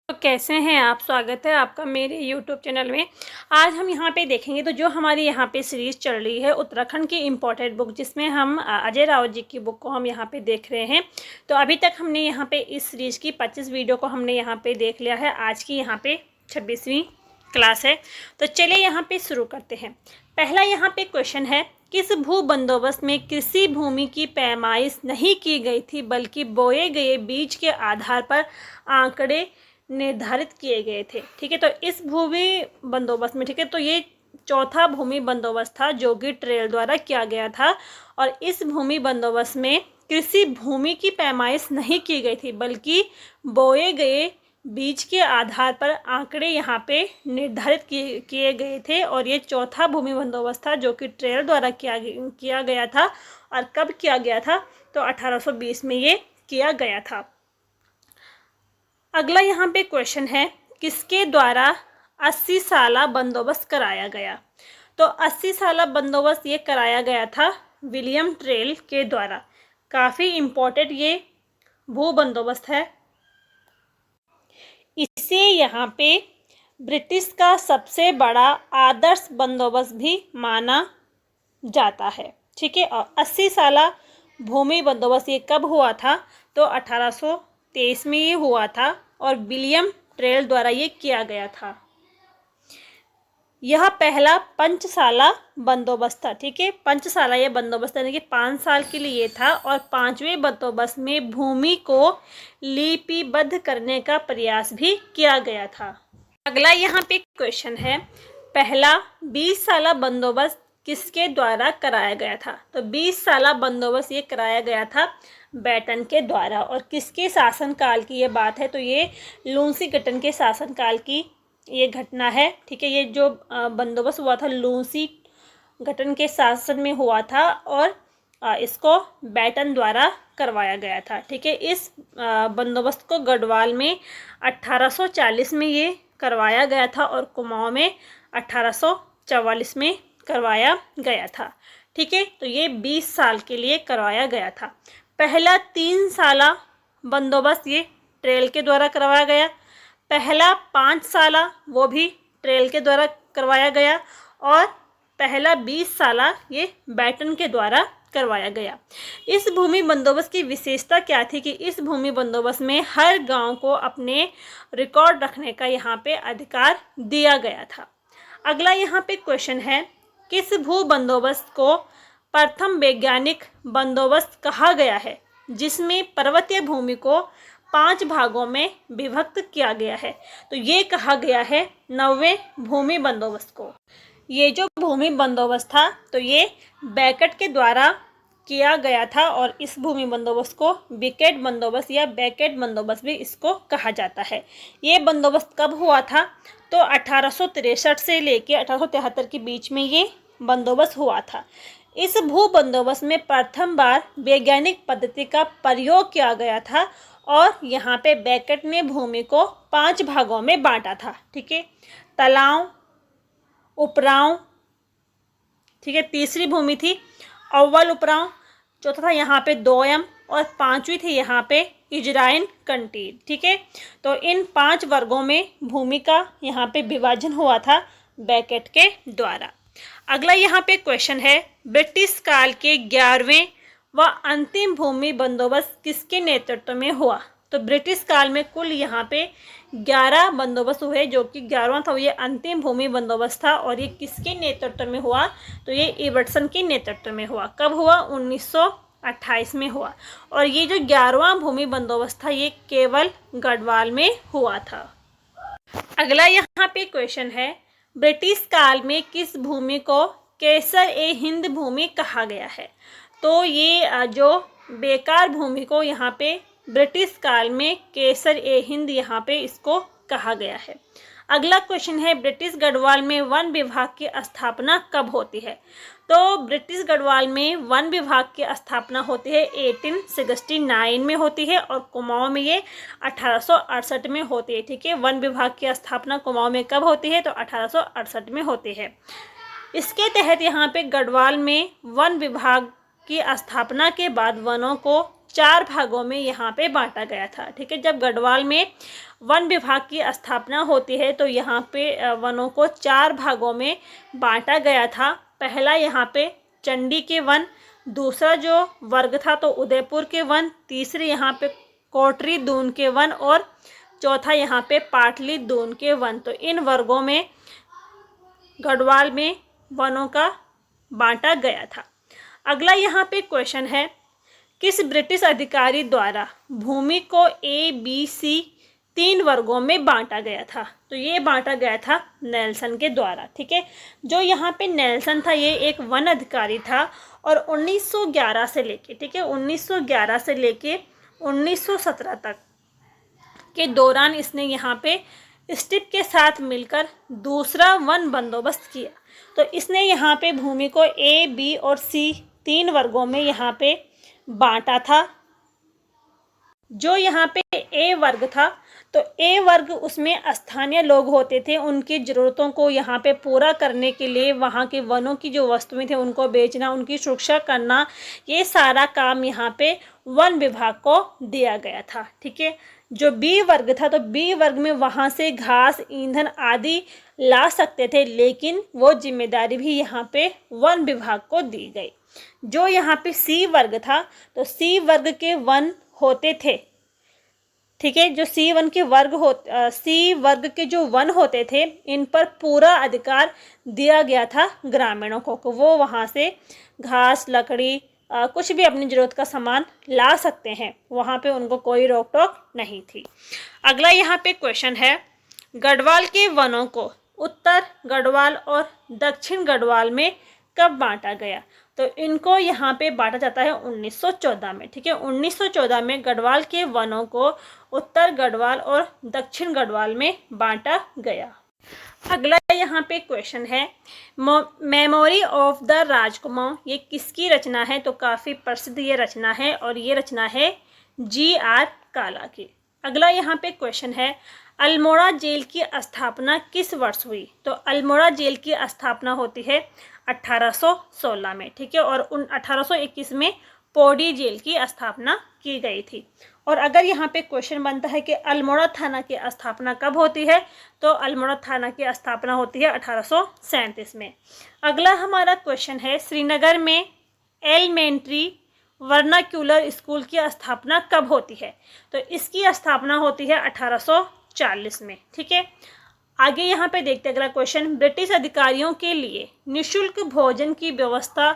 तो कैसे हैं आप। स्वागत है आपका मेरे YouTube चैनल में। आज हम यहाँ पे देखेंगे तो जो हमारी यहाँ पे सीरीज़ चल रही है उत्तराखंड की इम्पोर्टेंट बुक, जिसमें हम अजय राव जी की बुक को हम यहाँ पे देख रहे हैं। तो अभी तक हमने यहाँ पे इस सीरीज़ की 25 वीडियो को हमने यहाँ पे देख लिया है। आज की यहाँ पे 26वीं क्लास है। तो चलिए यहाँ पे शुरू करते हैं। पहला यहाँ पे क्वेश्चन है, किस भू बंदोबस्त में कृषि भूमि की पैमाइश नहीं की गई थी बल्कि बोए गए बीज के आधार पर आंकड़े निर्धारित किए गए थे। ठीक है, तो इस भूमि बंदोबस्त में, ठीक है, तो ये चौथा भूमि बंदोबस्त था जो कि ट्रेल द्वारा किया गया था। और इस भूमि बंदोबस्त में कृषि भूमि की पैमाइश नहीं की गई थी बल्कि बोए गए बीज के आधार पर आंकड़े यहाँ पे निर्धारित किए गए थे। और ये चौथा भूमि बंदोबस्त था जो कि ट्रेल द्वारा किया गया था। और कब किया गया था? तो 1820 में ये किया गया था। अगला यहाँ पे क्वेश्चन है, किसके द्वारा 80 साला बंदोबस्त कराया गया? तो 80 साला बंदोबस्त ये कराया गया था विलियम ट्रेल के द्वारा। काफ़ी इम्पोर्टेंट ये भू बंदोबस्त है। इसे यहाँ पे ब्रिटिश का सबसे बड़ा आदर्श बंदोबस्त भी माना जाता है। ठीक है, और 80 साला भूमि बंदोबस्त ये कब हुआ था? तो 1823 में ये हुआ था और विलियम ट्रेल द्वारा ये किया गया था। यह पहला पंचसाला बंदोबस्त था। ठीक है, पंचसाला ये बंदोबस्त यानी कि 5 साल के लिए ये था। और 5वें बंदोबस्त में भूमि को लिपिबद्ध करने का प्रयास भी किया गया था। अगला यहाँ पे क्वेश्चन है, पहला 20 साला बंदोबस्त किसके द्वारा कराया गया था? तो 20 साला बंदोबस्त ये कराया गया था बैटन के द्वारा। और किसके शासनकाल की ये बात है? तो ये लूसी गटन के शासनकाल की ये घटना है। ठीक है, ये जो बंदोबस्त हुआ था लूसी गटन के शासन में हुआ था और इसको बैटन द्वारा करवाया गया था। ठीक है, इस बंदोबस्त को गढ़वाल में 1840 में ये करवाया गया था और कुमाऊं में 1844 में करवाया गया था। ठीक है, तो ये 20 साल के लिए करवाया गया था। पहला 3 साला बंदोबस्त ये ट्रेल के द्वारा करवाया गया। पहला 5 साला वो भी ट्रेल के द्वारा करवाया गया। और पहला 20 साला ये बैटन के द्वारा करवाया गया। इस भूमि बंदोबस्त की विशेषता क्या थी कि इस भूमि बंदोबस्त में हर गांव को अपने रिकॉर्ड रखने का यहाँ पे अधिकार दिया गया था। अगला यहाँ पे क्वेश्चन है, किस भू बंदोबस्त को प्रथम वैज्ञानिक बंदोबस्त कहा गया है जिसमें पर्वतीय भूमि को 5 भागों में विभक्त किया गया है? तो ये कहा गया है 9वें भूमि बंदोबस्त को। ये जो भूमि बंदोबस्त था तो ये बैकट के द्वारा किया गया था। और इस भूमि बंदोबस्त को विकेट बंदोबस्त या बैकेट बंदोबस्त भी इसको कहा जाता है। ये बंदोबस्त कब हुआ था? तो 1863 से लेके 1873 के बीच में ये बंदोबस्त हुआ था। इस भू बंदोबस्त में प्रथम बार वैज्ञानिक पद्धति का प्रयोग किया गया था और यहाँ पे बैकट ने भूमि को 5 भागों में बांटा था। ठीक है, तलाव, उपराव, ठीक है, तीसरी भूमि थी अव्वल उपराव, चौथा था यहाँ पे दोयम और 5वीं थी यहाँ पे इजराइन कंटील। ठीक है, तो इन 5 वर्गों में भूमि का यहाँ पे विभाजन हुआ था बैकेट के द्वारा। अगला यहाँ पे क्वेश्चन है, ब्रिटिश काल के 11वें व अंतिम भूमि बंदोबस्त किसके नेतृत्व में हुआ? तो ब्रिटिश काल में कुल यहाँ पे 11 बंदोबस्त हुए, जो कि 11वां था ये अंतिम भूमि बंदोबस्त था। और ये किसके नेतृत्व में हुआ? तो ये इवर्टसन के नेतृत्व में हुआ। कब हुआ? 1928 में हुआ। और ये जो 11वां भूमि बंदोबस्त था ये केवल गढ़वाल में हुआ था। अगला यहाँ पे क्वेश्चन है, ब्रिटिश काल में किस भूमि को केसर ए हिंद भूमि कहा गया है? तो ये जो बेकार भूमि को यहाँ पे ब्रिटिश काल में केसर ए हिंद यहाँ पे इसको कहा गया है। अगला क्वेश्चन है, ब्रिटिश गढ़वाल में वन विभाग की स्थापना कब होती है? तो ब्रिटिश गढ़वाल में वन विभाग की स्थापना होती है 1869 में होती है और कुमाऊं में ये 1868 में होती है। ठीक है, वन विभाग की स्थापना कुमाऊं में कब होती है? तो 1868 में होती है। इसके तहत यहाँ पे गढ़वाल में वन विभाग की स्थापना के बाद वनों को 4 भागों में यहाँ पे बांटा गया था। ठीक है, जब गढ़वाल में वन विभाग की स्थापना होती है तो यहाँ पे वनों को 4 भागों में बांटा गया था। पहला यहाँ पे चंडी के वन, दूसरा जो वर्ग था तो उदयपुर के वन, तीसरे यहाँ पे कोटरी दून के वन और चौथा यहाँ पे पाटली दून के वन। तो इन वर्गों में गढ़वाल में वनों का बांटा गया था। अगला यहाँ पे क्वेश्चन है, किस ब्रिटिश अधिकारी द्वारा भूमि को ABC 3 वर्गों में बांटा गया था? तो ये बांटा गया था नेल्सन के द्वारा। ठीक है, जो यहाँ पे नेल्सन था ये एक वन अधिकारी था और 1911 से लेके, ठीक है, 1911 से लेके 1917 तक के दौरान इसने यहाँ पे स्टिप के साथ मिलकर दूसरा वन बंदोबस्त किया। तो इसने यहाँ पे भूमि को A, B और C 3 वर्गों में यहाँ पे बांटा था। जो यहाँ पे ए वर्ग था तो ए वर्ग उसमें स्थानीय लोग होते थे, उनकी ज़रूरतों को यहाँ पे पूरा करने के लिए वहाँ के वनों की जो वस्तुएं थे उनको बेचना, उनकी सुरक्षा करना, ये सारा काम यहाँ पे वन विभाग को दिया गया था। ठीक है, जो बी वर्ग था तो बी वर्ग में वहाँ से घास, ईंधन आदि ला सकते थे, लेकिन वो जिम्मेदारी भी यहाँ पे वन विभाग को दी गई। जो यहाँ पे सी वर्ग था तो सी वर्ग के वन होते थे, ठीक है, जो सी वर्ग के जो वन होते थे इन पर पूरा अधिकार दिया गया था ग्रामीणों को, वो वहाँ से घास, लकड़ी, कुछ भी अपनी ज़रूरत का सामान ला सकते हैं, वहाँ पे उनको कोई रोक टोक नहीं थी। अगला यहाँ पे क्वेश्चन है, गढ़वाल के वनों को उत्तर गढ़वाल और दक्षिण गढ़वाल में कब बांटा गया? तो इनको यहाँ पे बांटा जाता है 1914 में। ठीक है, 1914 में गढ़वाल के वनों को उत्तर गढ़वाल और दक्षिण गढ़वाल में बांटा गया। अगला यहाँ पे क्वेश्चन है, मेमोरी ऑफ द राजकुमार ये किसकी रचना है? तो काफ़ी प्रसिद्ध ये रचना है और ये रचना है G.R. काला की। अगला यहाँ पे क्वेश्चन है, अल्मोड़ा जेल की स्थापना किस वर्ष हुई? तो अल्मोड़ा जेल की स्थापना होती है 1816 में। ठीक है, और 1821 में पौड़ी जेल की स्थापना की गई थी। और अगर यहाँ पे क्वेश्चन बनता है कि अल्मोड़ा थाना की स्थापना कब होती है? तो अल्मोड़ा थाना की स्थापना होती है 1837 में। अगला हमारा क्वेश्चन है, श्रीनगर में एलिमेंट्री वर्नाक्यूलर स्कूल की स्थापना कब होती है? तो इसकी स्थापना होती है 1840 में। ठीक है, आगे यहाँ पे देखते हैं अगला क्वेश्चन, ब्रिटिश अधिकारियों के लिए निःशुल्क भोजन की व्यवस्था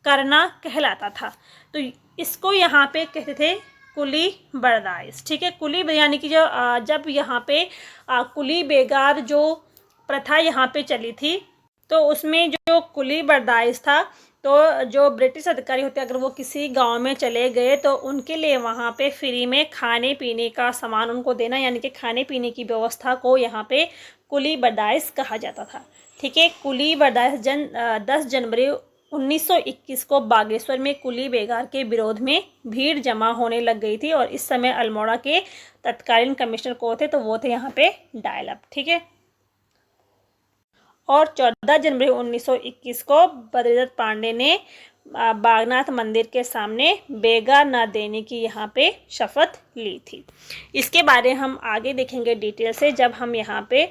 करना कहलाता था। तो इसको यहाँ पे कहते थे कुली बर्दाश्त। ठीक है, कुली यानी कि जब यहाँ पे कुली बेगार जो प्रथा यहाँ पे चली थी तो उसमें जो कुली बर्दाश्त था, तो जो ब्रिटिश अधिकारी होते अगर वो किसी गांव में चले गए तो उनके लिए वहाँ पे फ्री में खाने पीने का सामान उनको देना, यानी कि खाने पीने की व्यवस्था को यहाँ पे कुली बर्दाश्त कहा जाता था। ठीक है, कुली बर्दाश्त 10 जनवरी 1921 को बागेश्वर में कुली बेगार के विरोध में भीड़ जमा होने लग गई थी और इस समय अल्मोड़ा के तत्कालीन कमिश्नर को थे तो वो थे यहाँ पे डायलअप। ठीक है, और 14 जनवरी 1921 को बद्रीदत्त पांडे ने बागनाथ मंदिर के सामने बेगार न देने की यहाँ पे शपथ ली थी। इसके बारे हम आगे देखेंगे डिटेल से, जब हम यहाँ पे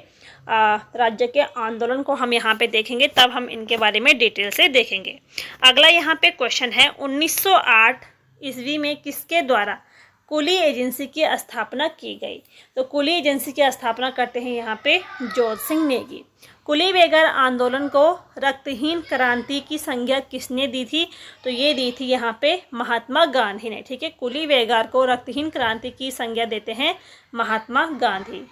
राज्य के आंदोलन को हम यहाँ पे देखेंगे तब हम इनके बारे में डिटेल से देखेंगे। अगला यहाँ पे क्वेश्चन है, 1908 ईस्वी में किसके द्वारा कुली एजेंसी की स्थापना की गई? तो कुली एजेंसी की स्थापना करते हैं यहाँ पे जोध सिंह नेगी। कुली बेगार आंदोलन को रक्तहीन क्रांति की संज्ञा किसने दी थी? तो ये दी थी यहाँ पे महात्मा गांधी ने। ठीक है, कुली बेगार को रक्तहीन क्रांति की संज्ञा देते हैं महात्मा गांधी।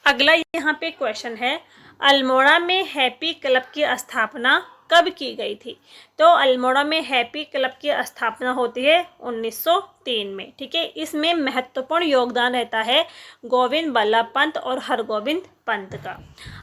अगला यहाँ पे क्वेश्चन है, अल्मोड़ा में हैप्पी क्लब की स्थापना कब की गई थी? तो अल्मोड़ा में हैप्पी क्लब की स्थापना होती है 1903 में। ठीक है, इसमें महत्वपूर्ण योगदान रहता है गोविंद बल्लभ पंत और हरगोविंद पंत का।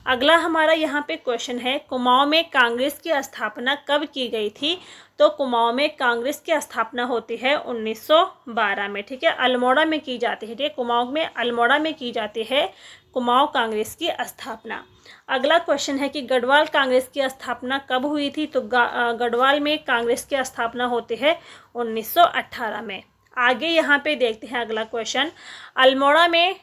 अगला हमारा यहाँ पे क्वेश्चन है, कुमाऊं में कांग्रेस की स्थापना कब की गई थी? तो कुमाऊं में कांग्रेस की स्थापना होती है 1912 में। ठीक है, अल्मोड़ा में की जाती है। ठीक है, कुमाऊं में अल्मोड़ा में की जाती है कुमाऊं कांग्रेस की स्थापना। अगला क्वेश्चन है कि गढ़वाल कांग्रेस की स्थापना कब हुई थी? तो गढ़वाल में कांग्रेस की स्थापना होती है 1918 में। आगे यहाँ पे देखते हैं अगला क्वेश्चन, अल्मोड़ा में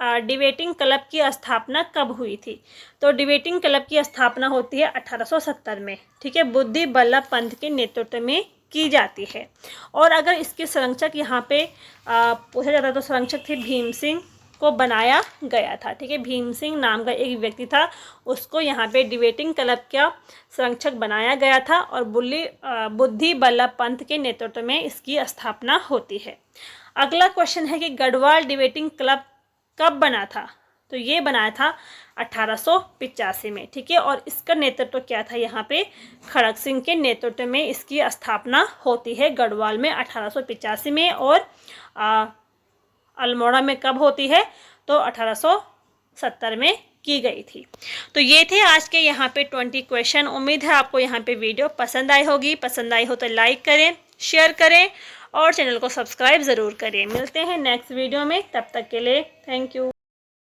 डिबेटिंग क्लब की स्थापना कब हुई थी? तो डिबेटिंग क्लब की स्थापना होती है 1870 में, ठीक है, बुद्धि बल्लभ पंत के नेतृत्व में की जाती है। और अगर इसके संरक्षक यहाँ पे पूछा जाता तो संरक्षक थे भीम सिंह को बनाया गया था, ठीक है, भीम सिंह नाम का एक व्यक्ति था, उसको यहाँ पे डिबेटिंग क्लब का संरक्षक बनाया गया था और बुद्धि बल्लभ पंत के नेतृत्व में इसकी स्थापना होती है। अगला क्वेश्चन है कि गढ़वाल डिबेटिंग क्लब कब बना था? तो ये बनाया था 1885 में, ठीक है, और इसका नेतृत्व क्या था? यहाँ पे खड़ग सिंह के नेतृत्व में इसकी स्थापना होती है गढ़वाल में 1885 में। और अल्मोड़ा में कब होती है? तो 1870 में की गई थी। तो ये थे आज के यहाँ पे 20 क्वेश्चन। उम्मीद है आपको यहाँ पे वीडियो पसंद आई होगी। पसंद आई हो तो लाइक करें, शेयर करें और चैनल को सब्सक्राइब ज़रूर करें। मिलते हैं नेक्स्ट वीडियो में, तब तक के लिए थैंक यू।